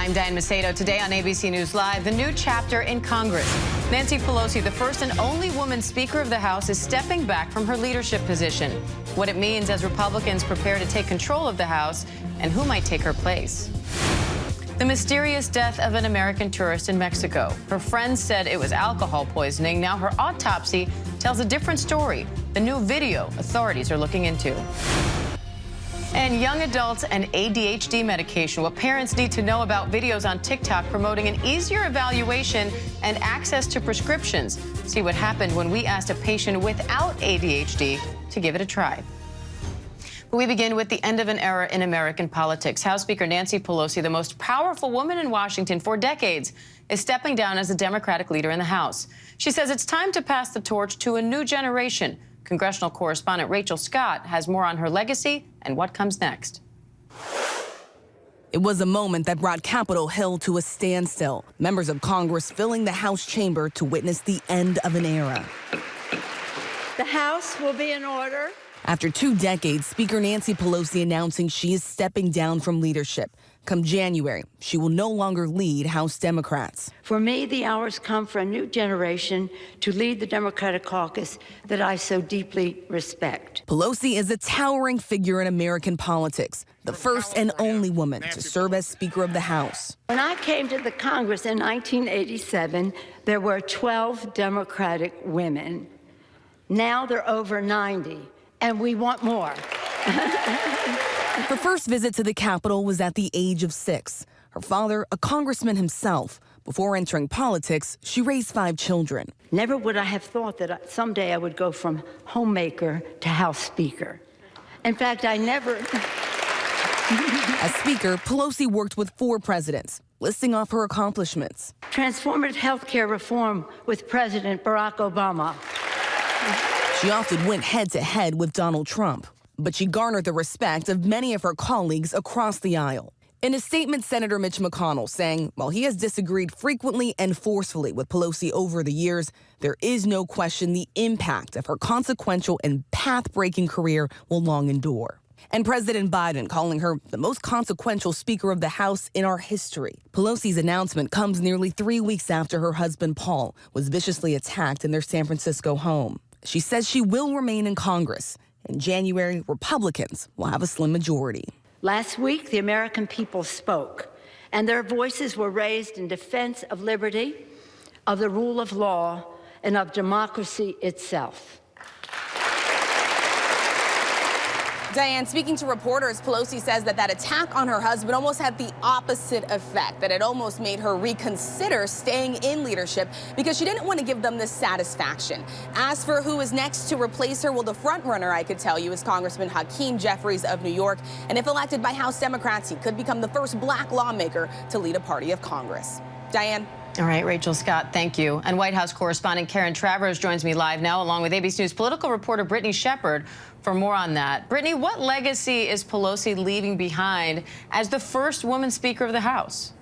I'm Diane Macedo. Today on ABC News Live, the new chapter in Congress. Nancy Pelosi, the first and only woman Speaker of the House, is stepping back from her leadership position. What it means as Republicans prepare to take control of the House, and who might take her place. The mysterious death of an American tourist in Mexico. Her friends said it was alcohol poisoning. Now her autopsy tells a different story. The new video authorities are looking into. And young adults and ADHD medication, what parents need to know about videos on TikTok promoting an easier evaluation and access to prescriptions. See what happened when we asked a patient without ADHD to give it a try. We begin with the end of an era in American politics. House Speaker Nancy Pelosi, the most powerful woman in Washington for decades, is stepping down as the Democratic leader in the House. She says it's time to pass the torch to a new generation. Congressional correspondent Rachel Scott has more on her legacy and what comes next. It was a moment that brought Capitol Hill to a standstill. Members of Congress filling the House chamber to witness the end of an era. The House will be in order. After 2 decades, Speaker Nancy Pelosi announcing she is stepping down from leadership. Come January, she will no longer lead House Democrats. For me, the hour's come for a new generation to lead the Democratic caucus that I so deeply respect. Pelosi is a towering figure in American politics, the first and only woman to serve as Speaker of the House. When I came to the Congress in 1987, there were 12 Democratic women. Now there are over 90, and we want more. Her first visit to the Capitol was at the age of 6. Her father, a congressman himself. Before entering politics, she raised 5 children. Never would I have thought that someday I would go from homemaker to House Speaker. In fact, I never... As Speaker, Pelosi worked with 4 presidents, listing off her accomplishments. Transformative health care reform with President Barack Obama. She often went head-to-head with Donald Trump, but she garnered the respect of many of her colleagues across the aisle. In a statement, Senator Mitch McConnell saying, while he has disagreed frequently and forcefully with Pelosi over the years, there is no question the impact of her consequential and path-breaking career will long endure. And President Biden calling her the most consequential Speaker of the House in our history. Pelosi's announcement comes nearly 3 weeks after her husband, Paul, was viciously attacked in their San Francisco home. She says she will remain in Congress. In January, Republicans will have a slim majority. Last week, the American people spoke, and their voices were raised in defense of liberty, of the rule of law, and of democracy itself. Diane, speaking to reporters, Pelosi says that attack on her husband almost had the opposite effect, that it almost made her reconsider staying in leadership because she didn't want to give them this satisfaction. As for who is next to replace her, well, the front runner, I could tell you, is Congressman Hakeem Jeffries of New York. And if elected by House Democrats, he could become the first black lawmaker to lead a party of Congress. Diane? All right, Rachel Scott, thank you. And White House correspondent Karen Travers joins me live now, along with ABC News political reporter Brittany Shepard, for more on that. Brittany, what legacy is Pelosi leaving behind as the first woman Speaker of the House?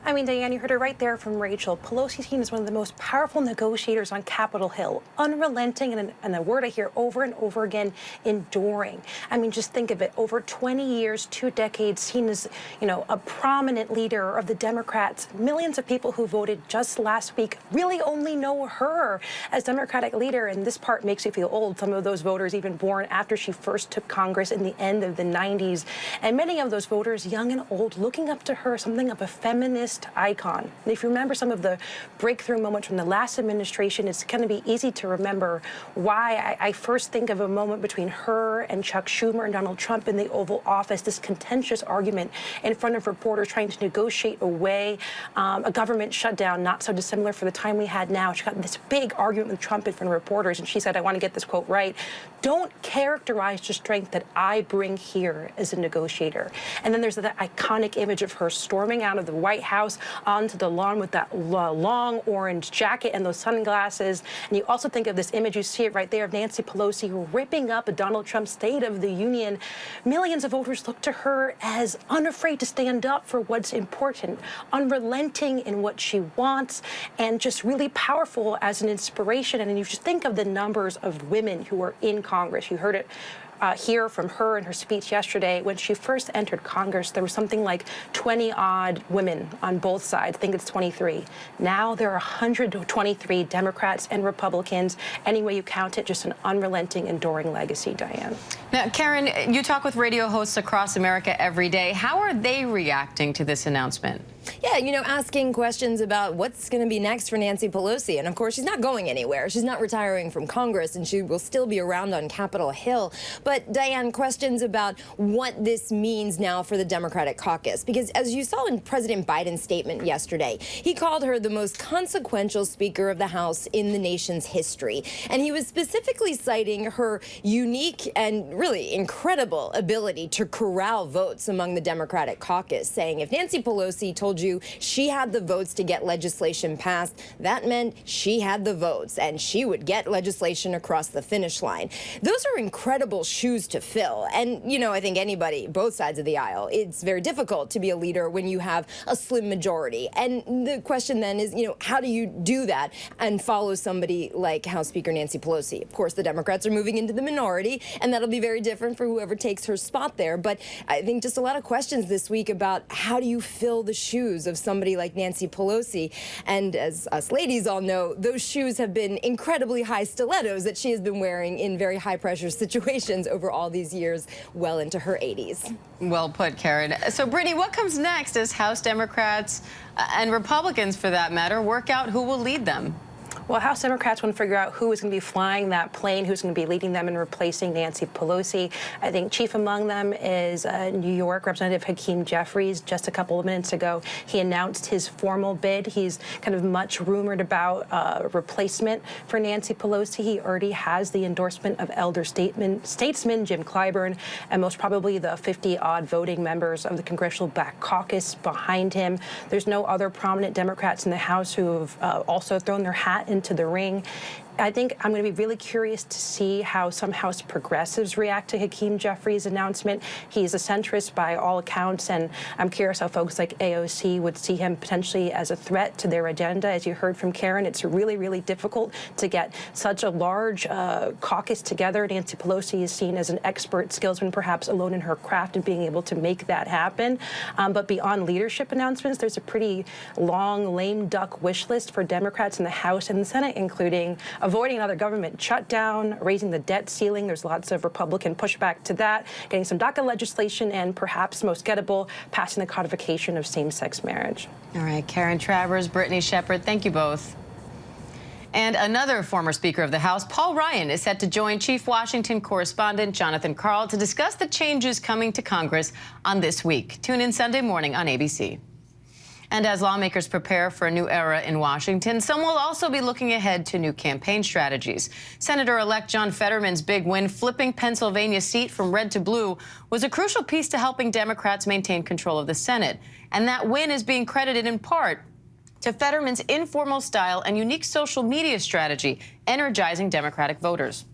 I mean, Diane, you heard it right there from Rachel. Pelosi's team is one of the most powerful negotiators on Capitol Hill, unrelenting, and a word I hear over and over again, enduring. I mean, just think of it. Over 20 years, 2 decades, seen as, a prominent leader of the Democrats. Millions of people who voted just last week really only know her as Democratic leader, and this part makes you feel old. Some of those voters even born after she first took Congress in the end of the 90s. And many of those voters, young and old, looking up to her, something of a feminist icon. And if you remember some of the breakthrough moments from the last administration, it's going to be easy to remember why I first think of a moment between her and Chuck Schumer and Donald Trump in the Oval Office, this contentious argument in front of reporters trying to negotiate away a government shutdown, not so dissimilar for the time we had now. She got this big argument with Trump in front of reporters, and she said, I want to get this quote right, "Don't characterize the strength that I bring here as a negotiator." And then there's that iconic image of her storming out of the White House onto the lawn with that long orange jacket and those sunglasses. And you also think of this image, you see it right there, of Nancy Pelosi ripping up a Donald Trump State of the Union. Millions of voters look to her as unafraid to stand up for what's important, unrelenting in what she wants, and just really powerful as an inspiration. And you just think of the numbers of women who are in Congress. You heard it hear from her in her speech yesterday. When she first entered Congress, there was something like 20-odd women on both sides. I think it's 23. Now there are 123 Democrats and Republicans. Any way you count it, just an unrelenting, enduring legacy, Diane. Now, Karen, you talk with radio hosts across America every day. How are they reacting to this announcement? Yeah, you know, asking questions about what's going to be next for Nancy Pelosi. And of course, she's not going anywhere. She's not retiring from Congress, and she will still be around on Capitol Hill. But Diane, questions about what this means now for the Democratic caucus. Because as you saw in President Biden's statement yesterday, he called her the most consequential Speaker of the House in the nation's history. And he was specifically citing her unique and really incredible ability to corral votes among the Democratic caucus, saying if Nancy Pelosi told you she had the votes to get legislation passed, that meant she had the votes and she would get legislation across the finish line. Those are incredible shoes to fill. And, you know, I think anybody, both sides of the aisle, it's very difficult to be a leader when you have a slim majority. And the question then is, you know, how do you do that and follow somebody like House Speaker Nancy Pelosi? Of course, the Democrats are moving into the minority, and that'll be very different for whoever takes her spot there. But I think just a lot of questions this week about how do you fill the shoes of somebody like Nancy Pelosi. And as us ladies all know, those shoes have been incredibly high stilettos that she has been wearing in very high pressure situations over all these years, well into her 80s. Well put, Karen. So, Brittany, what comes next as House Democrats and Republicans, for that matter, work out who will lead them? Well, House Democrats want to figure out who is going to be flying that plane, who's going to be leading them and replacing Nancy Pelosi. I think chief among them is New York Representative Hakeem Jeffries. Just a couple of minutes ago, he announced his formal bid. He's kind of much rumored about a replacement for Nancy Pelosi. He already has the endorsement of elder statesman Jim Clyburn, and most probably the 50-odd voting members of the Congressional Black Caucus behind him. There's no other prominent Democrats in the House who have also thrown their hat into the ring. I think I'm going to be really curious to see how some House progressives react to Hakeem Jeffries' announcement. He's a centrist by all accounts, and I'm curious how folks like AOC would see him potentially as a threat to their agenda. As you heard from Karen, it's really, really difficult to get such a large caucus together. Nancy Pelosi is seen as an expert skillsman, perhaps alone in her craft, and being able to make that happen. But beyond leadership announcements, there's a pretty long, lame duck wish list for Democrats in the House and the Senate, including avoiding another government shutdown, raising the debt ceiling. There's lots of Republican pushback to that, getting some DACA legislation, and perhaps most gettable, passing the codification of same-sex marriage. All right, Karen Travers, Brittany Shepard, thank you both. And another former Speaker of the House, Paul Ryan, is set to join Chief Washington correspondent Jonathan Karl to discuss the changes coming to Congress on This Week. Tune in Sunday morning on ABC. And as lawmakers prepare for a new era in Washington, some will also be looking ahead to new campaign strategies. Senator-elect John Fetterman's big win, flipping Pennsylvania's seat from red to blue, was a crucial piece to helping Democrats maintain control of the Senate. And that win is being credited in part to Fetterman's informal style and unique social media strategy, energizing Democratic voters.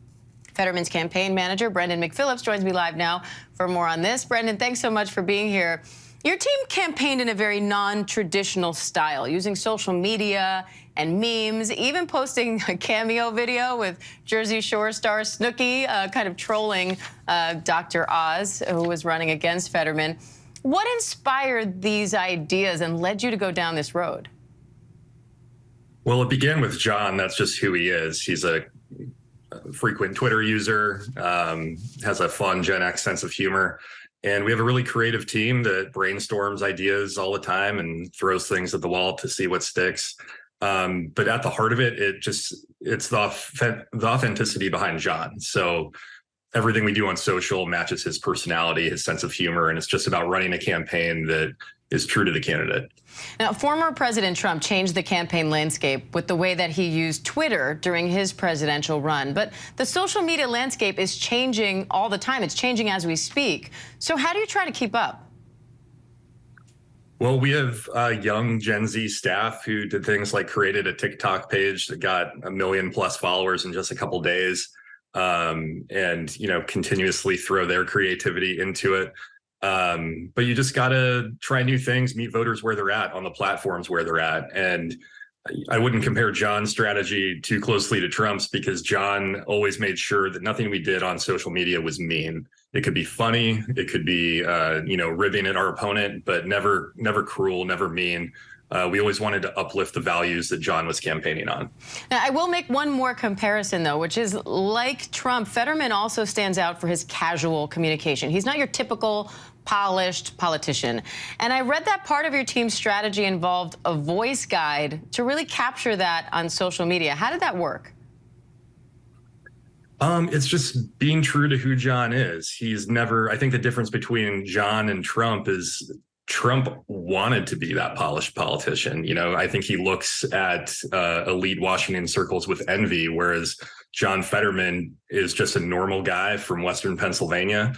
Fetterman's campaign manager, Brendan McPhillips, joins me live now for more on this. Brendan, thanks so much for being here. Your team campaigned in a very non-traditional style, using social media and memes, even posting a cameo video with Jersey Shore star Snooki, kind of trolling Dr. Oz, who was running against Fetterman. What inspired these ideas and led you to go down this road? Well, it began with John. That's just who he is. He's a frequent Twitter user, has a fun Gen X sense of humor. And we have a really creative team that brainstorms ideas all the time and throws things at the wall to see what sticks. But at the heart of it, it's the authenticity behind John. So everything we do on social matches his personality, his sense of humor, and it's just about running a campaign that is true to the candidate. Now, former President Trump changed the campaign landscape with the way that he used Twitter during his presidential run. But the social media landscape is changing all the time. It's changing as we speak. So how do you try to keep up? Well, we have young Gen Z staff who did things like created a TikTok page that got 1 million+ followers in just a couple days, and, you know, continuously throw their creativity into it. But you just got to try new things, meet voters where they're at on the platforms where they're at. And I wouldn't compare John's strategy too closely to Trump's, because John always made sure that nothing we did on social media was mean. It could be funny, it could be ribbing at our opponent, but never cruel, never mean. We always wanted to uplift the values that John was campaigning on. Now, I will make one more comparison, though, which is, like Trump, Fetterman also stands out for his casual communication. He's not your typical polished politician. And I read that part of your team's strategy involved a voice guide to really capture that on social media. How did that work? It's just being true to who John is. He's never, I think the difference between John and Trump is Trump wanted to be that polished politician. I think he looks at elite Washington circles with envy, whereas John Fetterman is just a normal guy from Western Pennsylvania.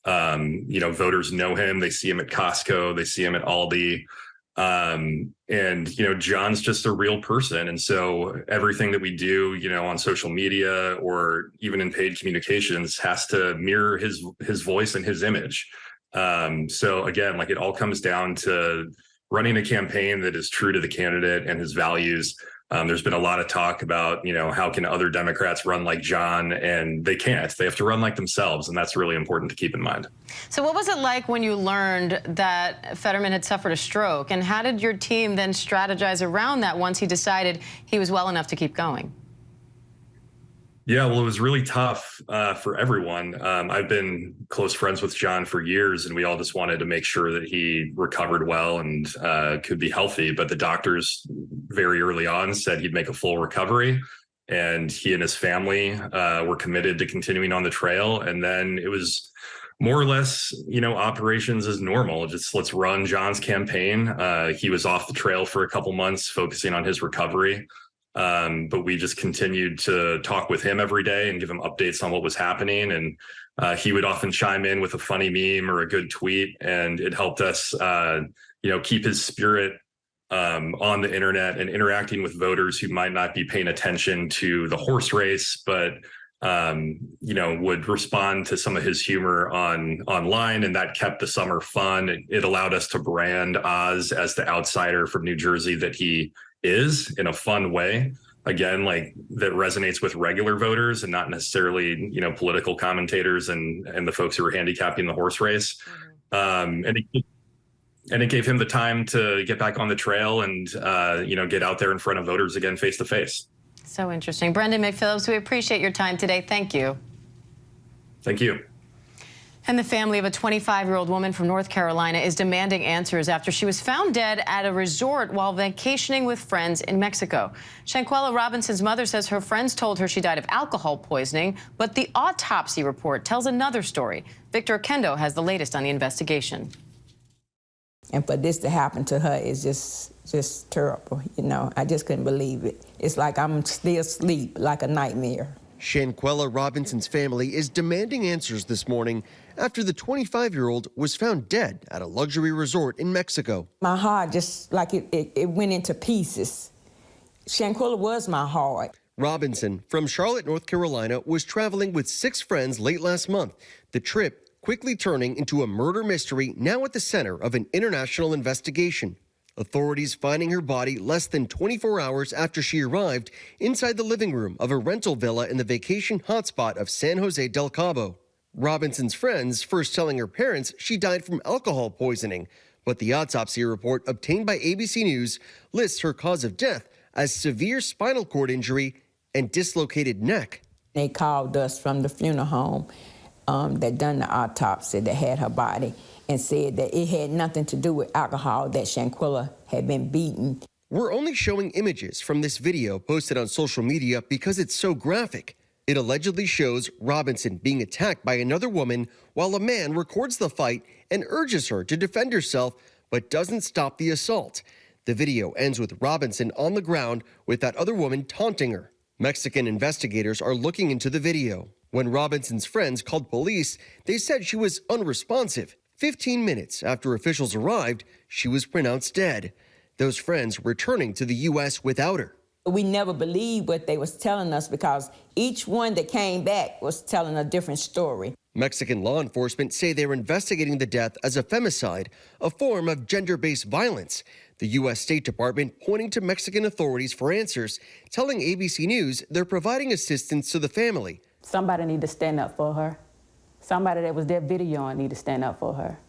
Voters know him. They see him at Costco. They see him at Aldi. John's just a real person. And so everything that we do, on social media or even in paid communications has to mirror his voice and his image. So again, it all comes down to running a campaign that is true to the candidate and his values. There's been a lot of talk about, how can other Democrats run like John, and they can't. They have to run like themselves, and that's really important to keep in mind. So what was it like when you learned that Fetterman had suffered a stroke, and how did your team then strategize around that once he decided he was well enough to keep going? Yeah, well, it was really tough for everyone. I've been close friends with John for years, and we all just wanted to make sure that he recovered well and could be healthy. But the doctors very early on said he'd make a full recovery, and he and his family were committed to continuing on the trail. And then it was more or less, operations as normal. Just let's run John's campaign. He was off the trail for a couple months, focusing on his recovery. But we just continued to talk with him every day and give him updates on what was happening. And he would often chime in with a funny meme or a good tweet. And it helped us, keep his spirit on the internet and interacting with voters who might not be paying attention to the horse race, but, would respond to some of his humor online. And that kept the summer fun. It allowed us to brand Oz as the outsider from New Jersey that he is, in a fun way, again, that resonates with regular voters and not necessarily, political commentators and the folks who are handicapping the horse race. And it gave him the time to get back on the trail and, get out there in front of voters again, face to face. So interesting. Brendan McPhillips, we appreciate your time today. Thank you. Thank you. And the family of a 25-year-old woman from North Carolina is demanding answers after she was found dead at a resort while vacationing with friends in Mexico. Shanquella Robinson's mother says her friends told her she died of alcohol poisoning, but the autopsy report tells another story. Victor Kendo has the latest on the investigation. And for this to happen to her is just terrible. I just couldn't believe it. It's like I'm still asleep, like a nightmare. Shanquella Robinson's family is demanding answers this morning after the 25-year-old was found dead at a luxury resort in Mexico. My heart just it went into pieces. Shanquella was my heart. Robinson from Charlotte, North Carolina, was traveling with 6 friends late last month. The trip quickly turning into a murder mystery now at the center of an international investigation. Authorities finding her body less than 24 hours after she arrived inside the living room of a rental villa in the vacation hotspot of San Jose del Cabo. Robinson's friends first telling her parents she died from alcohol poisoning, but the autopsy report obtained by ABC News lists her cause of death as severe spinal cord injury and dislocated neck. They called us from the funeral home that done the autopsy that had her body, and said that it had nothing to do with alcohol, that Shanquella had been beaten. We're only showing images from this video posted on social media because it's so graphic. It allegedly shows Robinson being attacked by another woman while a man records the fight and urges her to defend herself, but doesn't stop the assault. The video ends with Robinson on the ground with that other woman taunting her. Mexican investigators are looking into the video. When Robinson's friends called police, they said she was unresponsive. 15 minutes after officials arrived, she was pronounced dead. Those friends returning to the U.S. without her. We never believed what they was telling us because each one that came back was telling a different story. Mexican law enforcement say they're investigating the death as a femicide, a form of gender-based violence. The U.S. State Department pointing to Mexican authorities for answers, telling ABC News they're providing assistance to the family. Somebody need to stand up for her. Somebody that was there videoing need to stand up for her.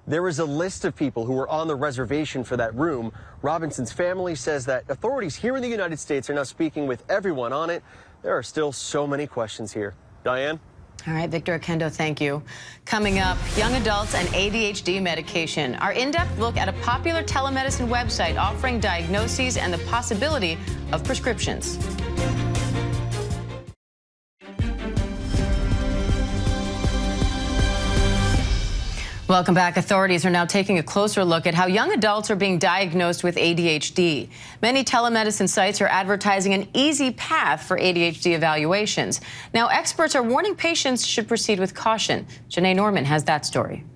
There is a list of people who were on the reservation for that room. Robinson's family says that authorities here in the United States are now speaking with everyone on it. There are still so many questions here. Diane? All right, Victor Akendo, thank you. Coming up, young adults and ADHD medication. Our in-depth look at a popular telemedicine website offering diagnoses and the possibility of prescriptions. Welcome back. Authorities are now taking a closer look at how young adults are being diagnosed with ADHD. Many telemedicine sites are advertising an easy path for ADHD evaluations. Now, experts are warning patients should proceed with caution. Janae Norman has that story.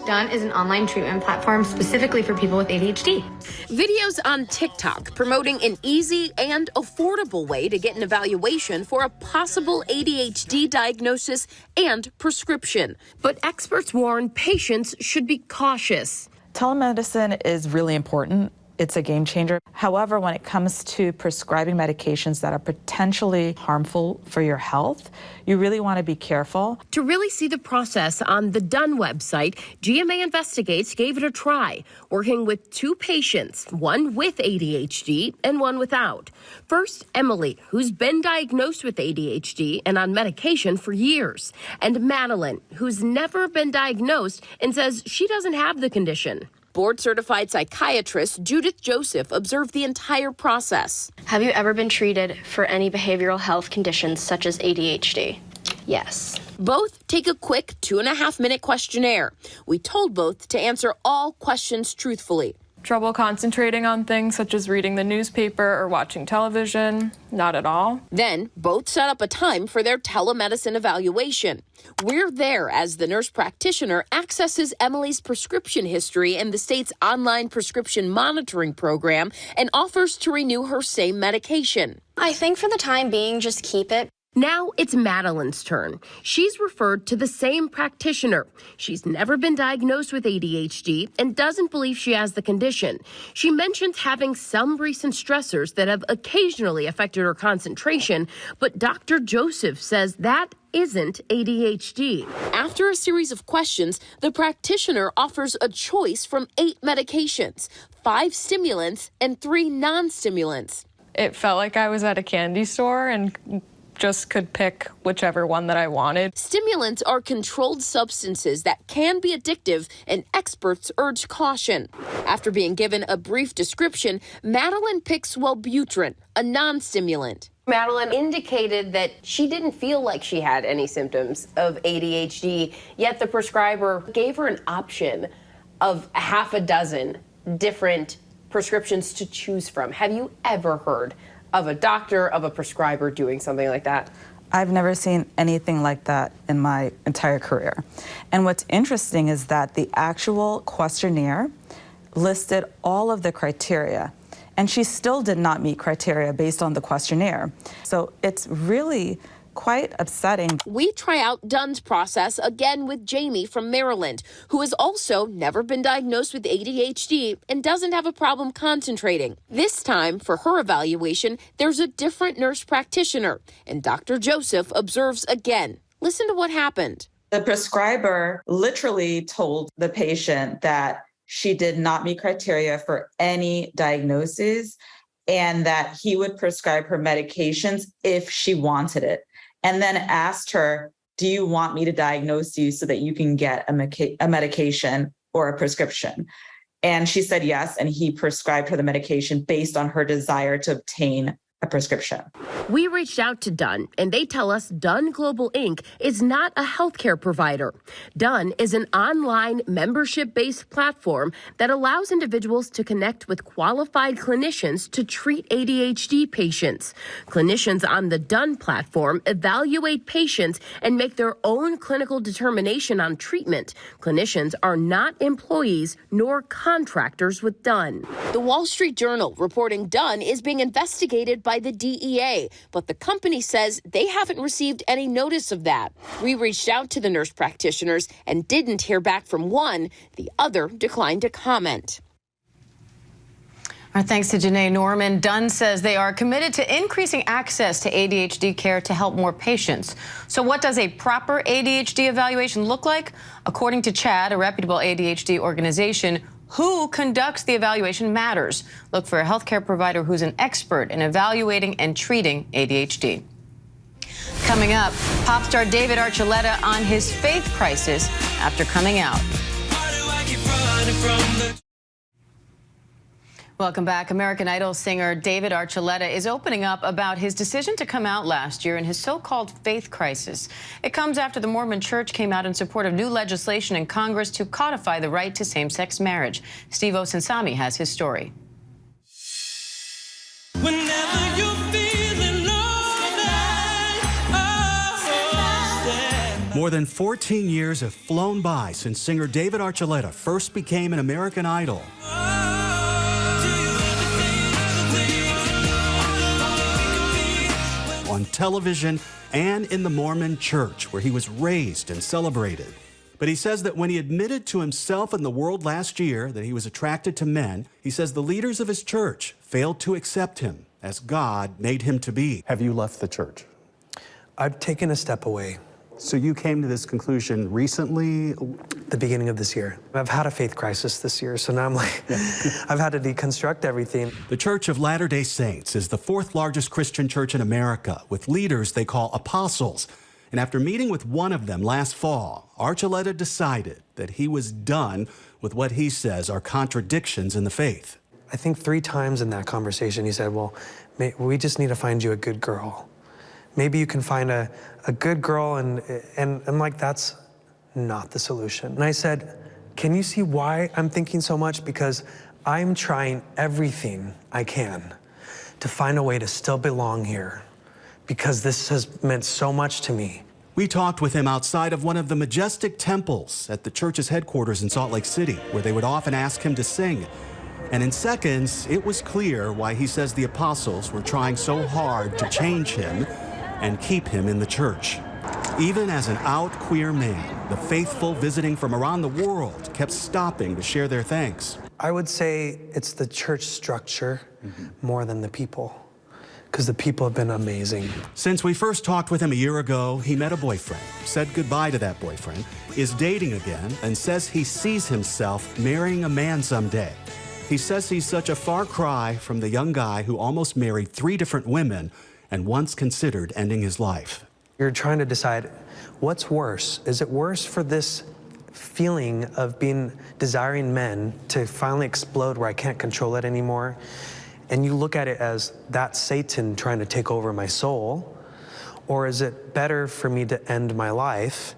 Done is an online treatment platform specifically for people with ADHD. Videos on TikTok promoting an easy and affordable way to get an evaluation for a possible ADHD diagnosis and prescription. But experts warn patients should be cautious. Telemedicine is really important. It's a game changer. However, when it comes to prescribing medications that are potentially harmful for your health, you really want to be careful. To really see the process on the Done website, GMA Investigates gave it a try, working with two patients, one with ADHD and one without. First, Emily, who's been diagnosed with ADHD and on medication for years, and Madeline, who's never been diagnosed and says she doesn't have the condition. Board-certified psychiatrist Judith Joseph observed the entire process. Have you ever been treated for any behavioral health conditions such as ADHD? Yes. Both take a quick 2.5-minute questionnaire. We told both to answer all questions truthfully. Trouble concentrating on things such as reading the newspaper or watching television? Not at all. Then both set up a time for their telemedicine evaluation. We're there as the nurse practitioner accesses Emily's prescription history in the state's online prescription monitoring program and offers to renew her same medication. I think for the time being, just keep it. Now it's Madeline's turn. She's referred to the same practitioner. She's never been diagnosed with ADHD and doesn't believe she has the condition. She mentions having some recent stressors that have occasionally affected her concentration, but Dr. Joseph says that isn't ADHD. After a series of questions, the practitioner offers a choice from 8 medications, 5 stimulants and 3 non-stimulants. It felt like I was at a candy store and just could pick whichever one that I wanted. Stimulants are controlled substances that can be addictive, and experts urge caution. After being given a brief description, Madeline picks Wellbutrin, a non-stimulant. Madeline indicated that she didn't feel like she had any symptoms of ADHD, yet the prescriber gave her an option of 6 different prescriptions to choose from. Have you ever heard of a doctor, of a prescriber doing something like that? I've never seen anything like that in my entire career. And what's interesting is that the actual questionnaire listed all of the criteria, and she still did not meet criteria based on the questionnaire. So it's really quite upsetting. We try out Dunn's process again with Jamie from Maryland, who has also never been diagnosed with ADHD and doesn't have a problem concentrating. This time, for her evaluation, there's a different nurse practitioner, and Dr. Joseph observes again. Listen to what happened. The prescriber literally told the patient that she did not meet criteria for any diagnosis and that he would prescribe her medications if she wanted it. And then asked her, do you want me to diagnose you so that you can get a medication or a prescription? And she said yes, and he prescribed her the medication based on her desire to obtain a prescription. We reached out to Dunn, and they tell us Dunn Global Inc. is not a healthcare provider. Dunn is an online membership-based platform that allows individuals to connect with qualified clinicians to treat ADHD patients. Clinicians on the Dunn platform evaluate patients and make their own clinical determination on treatment. Clinicians are not employees nor contractors with Dunn. The Wall Street Journal reporting Dunn is being investigated by by the DEA, but the company says they haven't received any notice of that. We reached out to the nurse practitioners and didn't hear back from one. The other declined to comment. Our thanks to Janae Norman. Dunn says they are committed to increasing access to ADHD care to help more patients. So what does a proper ADHD evaluation look like? According to CHAD, a reputable ADHD organization, who conducts the evaluation matters. Look for a healthcare provider who's an expert in evaluating and treating ADHD. Coming up, pop star David Archuleta on his faith crisis after coming out. Welcome back. American Idol singer David Archuleta is opening up about his decision to come out last year and his so-called faith crisis. It comes after the Mormon Church came out in support of new legislation in Congress to codify the right to same-sex marriage. Steve Osinsami has his story. Whenever you're feeling lonely, More than 14 years have flown by since singer David Archuleta first became an American Idol. On television and in the Mormon Church, where he was raised and celebrated. But he says that when he admitted to himself and the world last year that he was attracted to men, he says the leaders of his church failed to accept him as God made him to be. Have you left the church? I've taken a step away. So you came to this conclusion recently? The beginning of this year. I've had a faith crisis this year, so now I'm like, I've had to deconstruct everything. The Church of Latter-day Saints is the fourth largest Christian church in America, with leaders they call apostles. And after meeting with one of them last fall, Archuleta decided that he was done with what he says are contradictions in the faith. I think 3 times in that conversation he said, well, we just need to find you a good girl. Maybe you can find a good girl, and I'm like, that's not the solution. And I said, can you see why I'm thinking so much? Because I'm trying everything I can to find a way to still belong here, because this has meant so much to me. We talked with him outside of one of the majestic temples at the church's headquarters in Salt Lake City, where they would often ask him to sing. And in seconds, it was clear why he says the apostles were trying so hard to change him and keep him in the church. Even as an out queer man, the faithful visiting from around the world kept stopping to share their thanks. I would say it's the church structure more than the people, because the people have been amazing. Since we first talked with him a year ago, he met a boyfriend, said goodbye to that boyfriend, is dating again, and says he sees himself marrying a man someday. He says he's such a far cry from the young guy who almost married 3 different women and once considered ending his life. You're trying to decide, what's worse? Is it worse for this feeling of desiring men to finally explode where I can't control it anymore? And you look at it as that's Satan trying to take over my soul? Or is it better for me to end my life,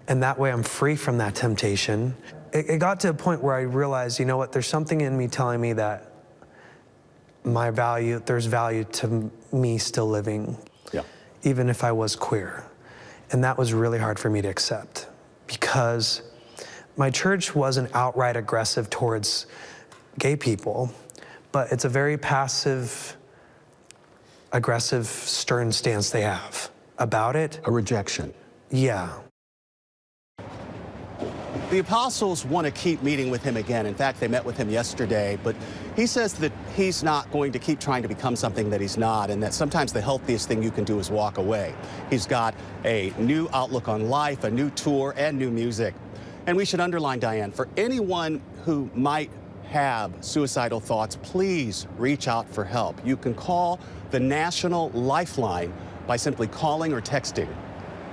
and that way I'm free from that temptation? It got to a point where I realized, you know what, there's something in me telling me that there's value to me still living, even if I was queer. And that was really hard for me to accept, because my church wasn't outright aggressive towards gay people, but it's a very passive, aggressive, stern stance they have about it. A rejection. Yeah. The apostles want to keep meeting with him again. In fact, they met with him yesterday, but he says that he's not going to keep trying to become something that he's not, and that sometimes the healthiest thing you can do is walk away. He's got a new outlook on life, a new tour, and new music. And we should underline, Diane, for anyone who might have suicidal thoughts, please reach out for help. You can call the National Lifeline by simply calling or texting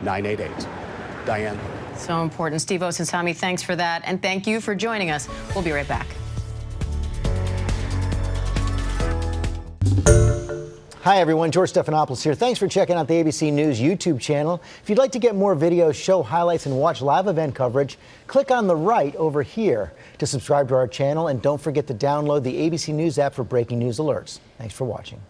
988. Diane. So important. Steve Osinsami, thanks for that. And thank you for joining us. We'll be right back. Hi, everyone. George Stephanopoulos here. Thanks for checking out the ABC News YouTube channel. If you'd like to get more videos, show highlights, and watch live event coverage, click on the right over here to subscribe to our channel. And don't forget to download the ABC News app for breaking news alerts. Thanks for watching.